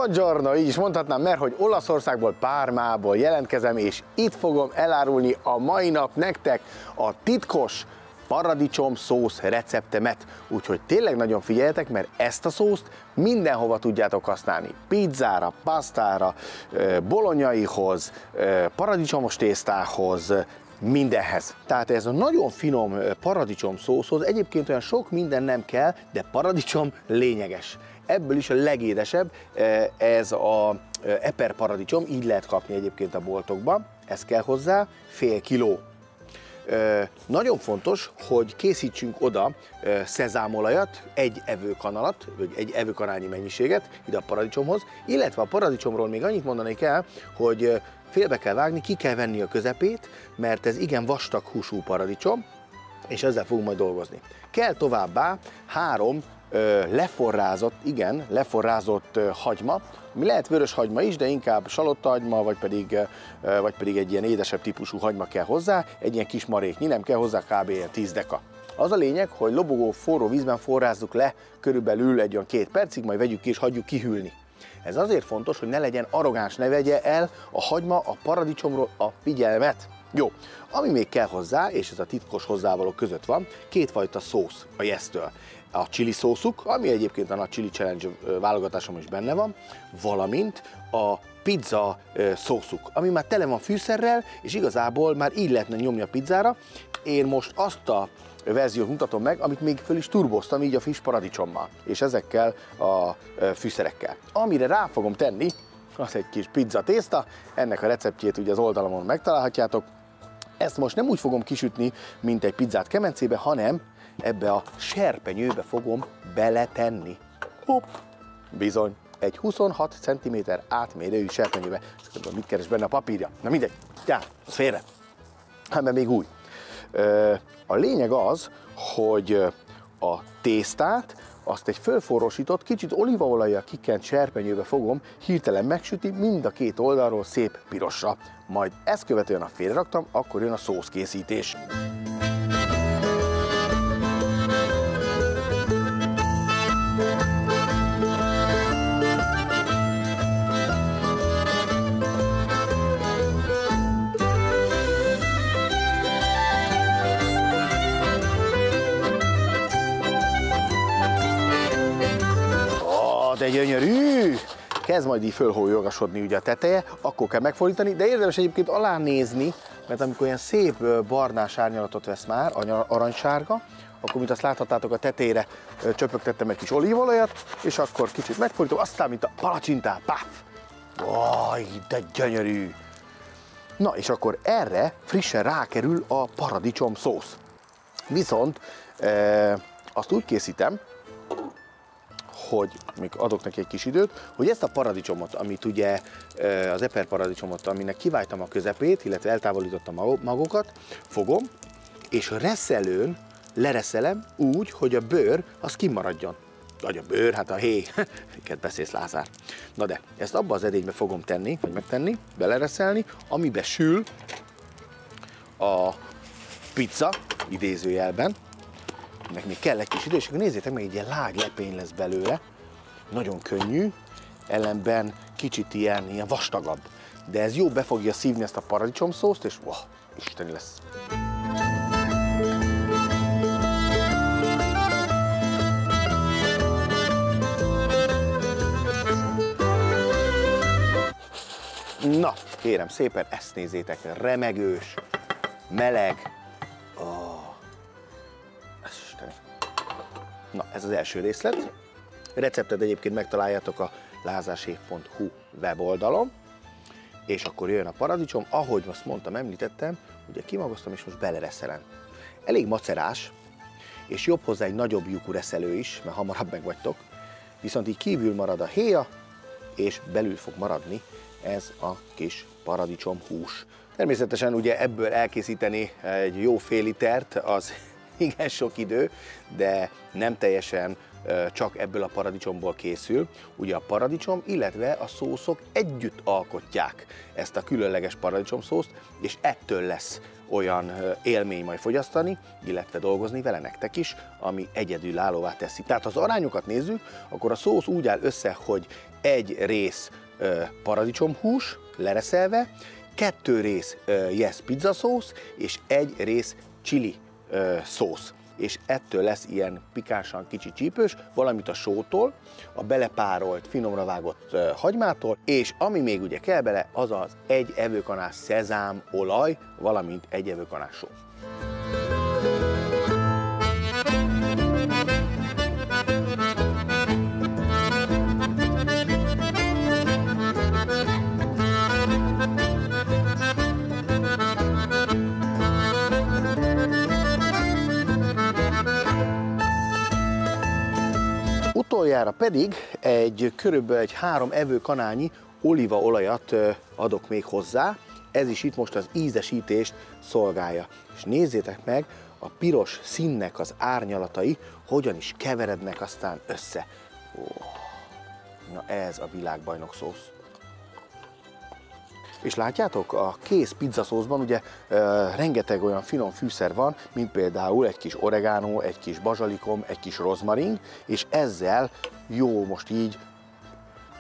Buongiorno, így is mondhatnám, mert hogy Olaszországból, Pármából jelentkezem, és itt fogom elárulni a mai nap nektek a titkos paradicsom szósz receptemet. Úgyhogy tényleg nagyon figyeljetek, mert ezt a szószt mindenhova tudjátok használni. Pizzára, pasztára, bolonyaihoz, paradicsomos tésztához, mindenhez. Tehát ez a nagyon finom paradicsom szószhoz egyébként olyan sok minden nem kell, de paradicsom lényeges. Ebből is a legédesebb ez a eper paradicsom, így lehet kapni egyébként a boltokban. Ez kell hozzá, fél kiló. Nagyon fontos, hogy készítsünk oda szezámolajat, egy evőkanalat, vagy egy evőkanálnyi mennyiséget ide a paradicsomhoz, illetve a paradicsomról még annyit mondanék el, hogy félbe kell vágni, ki kell venni a közepét, mert ez igen vastag húsú paradicsom, és ezzel fogunk majd dolgozni. Kell továbbá 3 leforrázott hagyma, ami lehet vörös hagyma is, de inkább salottahagyma, vagy pedig egy ilyen édesebb típusú hagyma kell hozzá, egy ilyen kis maréknyi, nem kell hozzá kb. 10 deka. Az a lényeg, hogy lobogó forró vízben forrázzuk le körülbelül egy olyan 2 percig, majd vegyük ki és hagyjuk kihűlni. Ez azért fontos, hogy ne legyen arrogáns, ne vegye el a hagyma a paradicsomról a figyelmet. Jó, ami még kell hozzá, és ez a titkos hozzávalók között van, 2 fajta szósz a Yes-től. A chili szószuk, ami egyébként a nagy Chili Challenge válogatásom is benne van, valamint a pizza szószuk, ami már tele van fűszerrel, és igazából már így lehetne nyomni a pizzára. Én most azt a verziót mutatom meg, amit még föl is turboztam így a friss paradicsommal, és ezekkel a fűszerekkel. Amire rá fogom tenni, az egy kis pizza tészta, ennek a receptjét ugye az oldalamon megtalálhatjátok. Ezt most nem úgy fogom kisütni, mint egy pizzát kemencébe, hanem ebbe a serpenyőbe fogom beletenni. Hopp, bizony, egy 26 cm átmérőjű serpenyőbe. Mit keres benne a papírja? Na mindegy, az félre. Hát mert még új. A lényeg az, hogy a tésztát, azt egy fölforrósított, kicsit olívaolajjal kikent serpenyőbe fogom hirtelen megsütni, mind a 2 oldalról szép pirosra. Majd ezt követően, a félreraktam, akkor jön a szószkészítés. De gyönyörű! Kezd majd így fölhólyogasodni ugye a teteje, akkor kell megfordítani, de érdemes egyébként alá nézni, mert amikor ilyen szép barnás árnyalatot vesz már, aranysárga, akkor mint azt láthattátok, a tetejére csöpögtettem egy kis olívolajat, és akkor kicsit megfordítom, aztán mint a palacsintál, páf! Vaj, de gyönyörű! Na és akkor erre frissen rákerül a paradicsom szósz. Viszont azt úgy készítem, hogy még adok neki egy kis időt, hogy ezt a paradicsomot, amit ugye az eper paradicsomot, aminek kiváltam a közepét, illetve eltávolítottam a magokat, fogom, és reszelőn lereszelem úgy, hogy a bőr az kimaradjon. Vagy a bőr, hát a héj, miket beszélsz, Lázár. Na de, ezt abba az edénybe fogom tenni, vagy megtenni, belereszelni, amibe sül a pizza, idézőjelben. Ennek még kell egy kis idő, és akkor nézzétek meg, egy ilyen láglepény lesz belőle, nagyon könnyű, ellenben kicsit ilyen vastagabb. De ez jó be fogja szívni ezt a paradicsomszószt, és wow, isteni lesz. Na, kérem szépen, ezt nézzétek, remegős, meleg. Na, ez az első részlet. Receptet egyébként megtaláljátok a lazarchef.hu weboldalon. És akkor jön a paradicsom, ahogy azt mondtam, említettem, ugye kimagoztam és most belereszelem. Elég macerás, és jobb hozzá egy nagyobb lyukú reszelő is, mert hamarabb megvagytok. Viszont így kívül marad a héja, és belül fog maradni ez a kis paradicsom hús. Természetesen ugye ebből elkészíteni egy jó fél litert, az igen sok idő, de nem teljesen csak ebből a paradicsomból készül. Ugye a paradicsom, illetve a szószok együtt alkotják ezt a különleges paradicsomszószt, és ettől lesz olyan élmény majd fogyasztani, illetve dolgozni vele nektek is, ami egyedülállóvá teszi. Tehát ha az arányokat nézzük, akkor a szósz úgy áll össze, hogy egy rész paradicsomhús lereszelve, 2 rész yes pizza szósz, és 1 rész chili szósz. És ettől lesz ilyen pikánsan kicsi csípős, valamint a sótól, a belepárolt, finomra vágott hagymától, és ami még ugye kell bele, az az 1 evőkanál szezámolaj, valamint 1 evőkanál só. Utoljára pedig körülbelül egy 3 evőkanálnyi olívaolajat adok még hozzá, ez is itt most az ízesítést szolgálja. És nézzétek meg, a piros színnek az árnyalatai hogyan is keverednek aztán össze. Na ez a világbajnok szósz. És látjátok, a kész pizzaszószban ugye rengeteg olyan finom fűszer van, mint például egy kis oregano, egy kis bazsalikom, egy kis rozmarin, és ezzel jó most így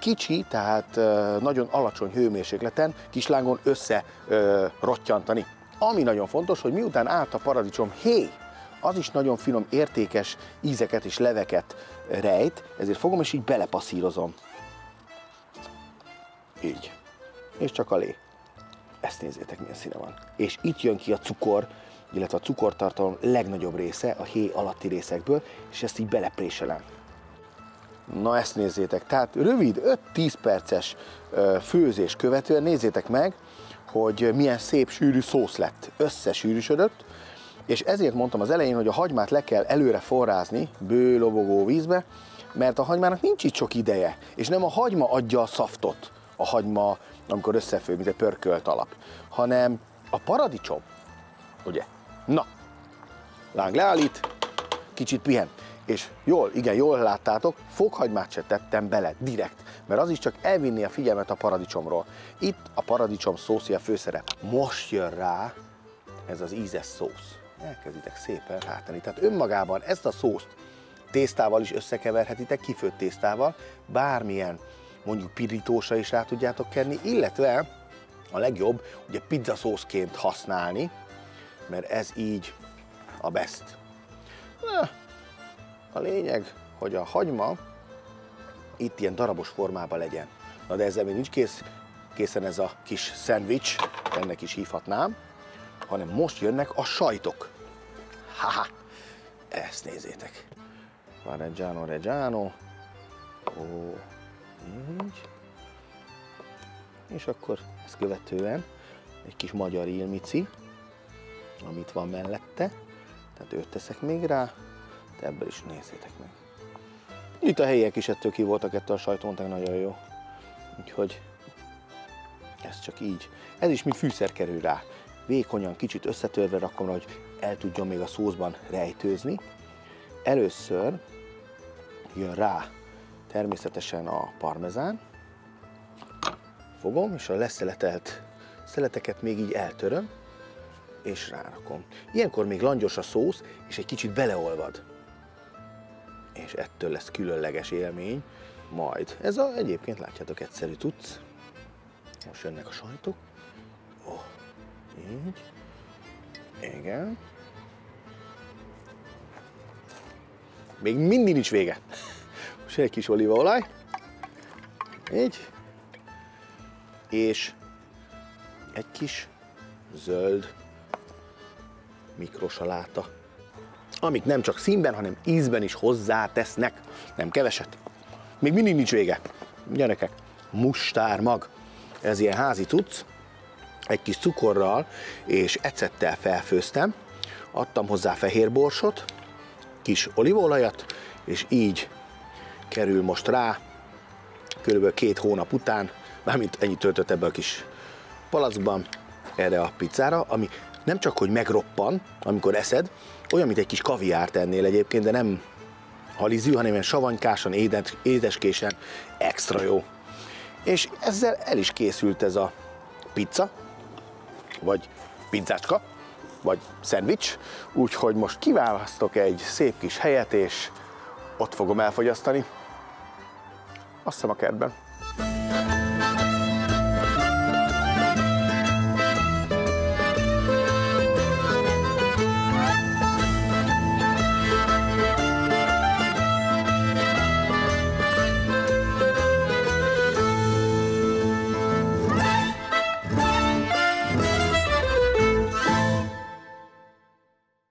kicsi, tehát nagyon alacsony hőmérsékleten, kislángon összerottyantani. Ami nagyon fontos, hogy miután állt a paradicsom héj, az is nagyon finom, értékes ízeket és leveket rejt, ezért fogom és így belepasszírozom. Így. És csak alé. Ezt nézzétek, milyen színe van. És itt jön ki a cukor, illetve a cukortartalom legnagyobb része a héj alatti részekből, és ezt így belepréselem. Na ezt nézzétek, tehát rövid 5-10 perces főzés követően nézzétek meg, hogy milyen szép sűrű szósz lett, összesűrűsödött, és ezért mondtam az elején, hogy a hagymát le kell előre forrázni bőlobogó vízbe, mert a hagymának nincs itt sok ideje, és nem a hagyma adja a szaftot, a hagyma, amikor összefő, mint egy pörkölt alap, hanem a paradicsom, ugye? Na, láng leállít, kicsit pihen, és jól láttátok, fokhagymát se tettem bele direkt, mert az is csak elvinni a figyelmet a paradicsomról. Itt a paradicsom szószja főszerep. Most jön rá ez az ízes szósz. Elkezditek szépen rátenni. Tehát önmagában ezt a szószt tésztával is összekeverhetitek, kifőtt tésztával, bármilyen mondjuk pirítósra is rá tudjátok kenni, illetve a legjobb ugye pizzaszószként használni, mert ez így a best. A lényeg, hogy a hagyma itt ilyen darabos formában legyen. Na de ezzel még nincs készen ez a kis szendvics, ennek is hívhatnám, hanem most jönnek a sajtok. Haha, ezt nézzétek. Reggiano, Reggiano. Ó, így. És akkor ezt követően egy kis magyar ilmici, amit van mellette. Tehát őt teszek még rá, de ebből is nézzétek meg. Itt a helyiek is ettől ki voltak, ettől a sajton, nagyon jó. Úgyhogy ez csak így. Ez is mint fűszer kerül rá. Vékonyan, kicsit összetörve rakom, hogy el tudjon még a szószban rejtőzni. Először jön rá természetesen a parmezán. Fogom, és a leszeletelt szeleteket még így eltöröm, és rárakom. Ilyenkor még langyos a szósz, és egy kicsit beleolvad. És ettől lesz különleges élmény majd. Ez egyébként látjátok egyszerű cucc. Most jönnek a sajtok. Így. Igen. Még mindig nincs vége. Most egy kis olívaolaj. Így. És egy kis zöld mikrosaláta, amik nem csak színben, hanem ízben is hozzátesznek. Nem keveset. Még mindig nincs vége. Gyerekek, mustármag. Ez ilyen házi cucc. Egy kis cukorral és ecettel felfőztem. Adtam hozzá fehérborsot, kis olívaolajat, és így kerül most rá, körülbelül 2 hónap után, mármint ennyit töltött ebbe a kis palackban, erre a pizzára, ami nem csak, hogy megroppan, amikor eszed, olyan, mint egy kis kaviárt ennél egyébként, de nem halizű, hanem ilyen savanykásan, édeskésen, extra jó. És ezzel el is készült ez a pizza, vagy pizzácska, vagy szendvics, úgyhogy most kiválasztok egy szép kis helyet, és ott fogom elfogyasztani. Azt hiszem a kertben.